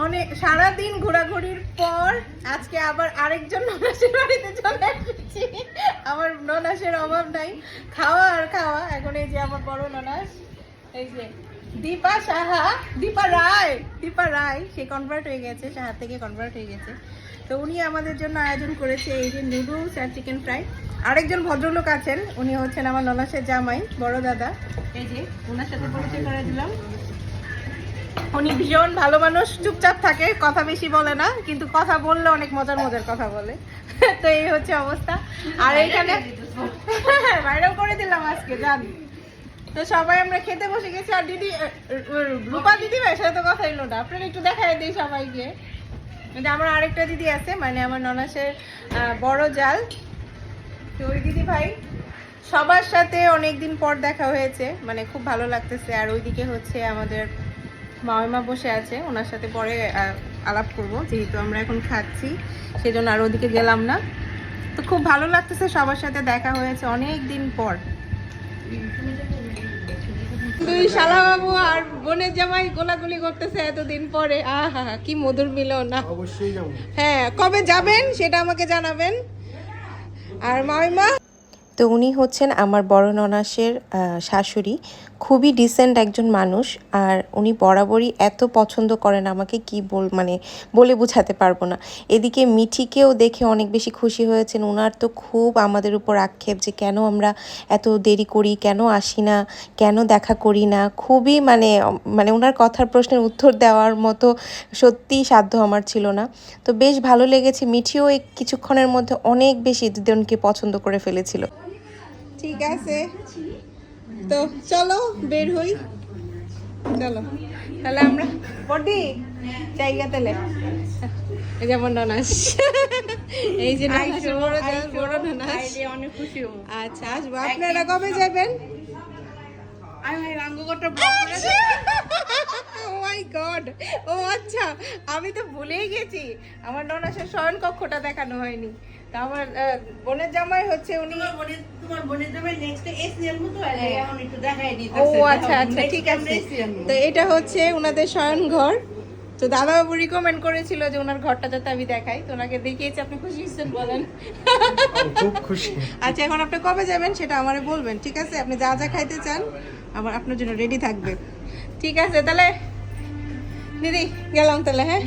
অনেক সারাদিন ঘোরাঘুরির পর আজকে আবার আরেকজন ননাসের বাড়িতে চলে এসেছি। আমার ননাসের অভাব নাই, খাওয়া আর খাওয়া। এখন এই যে আমার বড় ননাস, এই যে দীপা সাহা, দীপা রায়, সে কনভার্ট হয়ে গেছে, সাহা থেকে কনভার্ট হয়ে গেছে। তো উনি আমাদের জন্য আয়োজন করেছে এই যে নুডলস আর চিকেন ফ্রাই। আরেকজন ভদ্রলোক আছেন, উনি হচ্ছেন আমার ননাসের জামাই, বড় দাদা। এই যে ওনার সাথে পরিচয় করে দিলাম। উনি ভীষণ ভালো মানুষ, চুপচাপ থাকে, কথা বেশি বলে না, কিন্তু কথা বললে অনেক মজার মজার কথা বলে। তো এই হচ্ছে অবস্থা। আর এইখানে ভাইরাল করে দিলাম আজকে, জানি। তো সবাই আমরা খেতে বসে গেছি। আর দিদি, রূপা দিদি ভাই সাথে তো কথা এলো না, আপনারা একটু দেখাই দিই সবাইকে। আমার আরেকটা দিদি আছে, মানে আমার ননাসের বড় জাল। তো ওই দিদি ভাই সবার সাথে অনেকদিন পর দেখা হয়েছে, মানে খুব ভালো লাগতেছে। আর ওইদিকে হচ্ছে আমাদের মামিমা বসে আছে, ওনার সাথে পরে আলাপ করব, যেহেতু আমরা এখন খাচ্ছি সেজন্য আর ওদিকে গেলাম না। তো খুব ভালো লাগতেছে, সবার সাথে দেখা হয়েছে অনেক দিন পর। দুই শালা বাবু আর বোনের জামাই গোলাগুলি করতেছে এতদিন পরে। আহা কি মধুর মিলন। না অবশ্যই যাব। হ্যাঁ, কবে যাবেন সেটা আমাকে জানাবেন। আর মামিমা, তো উনি হচ্ছেন আমার বড় ননাসের শাশুড়ি, খুবই ডিসেন্ট একজন মানুষ। আর উনি বরাবরই এত পছন্দ করেন আমাকে, কি মানে বলে বোঝাতে পারবো না। এদিকে মিঠিকেও দেখে অনেক বেশি খুশি হয়েছেন। ওনার তো খুব আমাদের উপর আক্ষেপ যে কেন আমরা এত দেরি করি, কেন আসি না, কেন দেখা করি না। খুবই মানে ওনার কথার প্রশ্নের উত্তর দেওয়ার মতো সত্যিই সাধ্য আমার ছিল না। তো বেশ ভালো লেগেছে। মিঠিও এই কিছুক্ষণের মধ্যে অনেক বেশি দুজনকে পছন্দ করে ফেলেছিল। ঠিক আছে, তো চলো বের হই। চলো তাহলে আমরা বডি জায়গা তাহলে। এই যেমন ননাস, এই যে ননাসের বড় ননাস, অনেক খুশি হব। আচ্ছা আসবো। আপনারা কবে যাবেন? Oh my God! ও আচ্ছা, আমি তো ভুলেই গেছি, আমার ননাসের শয়ন কক্ষটা দেখানো হয়নি। তা আমার বোনের জামাই হচ্ছে উনি। তোমার বোনের জামাই নেক্সট এসিএল মতো আছে, এখন একটু দেখাই দিতে। ও আচ্ছা আচ্ছা, ঠিক আছে। তো এটা হচ্ছে ওনাদের শয়ন ঘর। তো দাদাবাবু রিকমেন্ড করেছিল যে ওনার ঘরটা যাতে আমি দেখাই, তো ওনাকে দেখিয়েছি। আপনি খুশি হয়েছেন বলেন? খুব খুশি। আচ্ছা, এখন আপনি কবে যাবেন সেটা আমারে বলবেন, ঠিক আছে? আপনি যা যা খাইতে চান আমার আপনার জন্য রেডি থাকবে, ঠিক আছে? তাহলে দিদি গেলাম তাহলে, হ্যাঁ।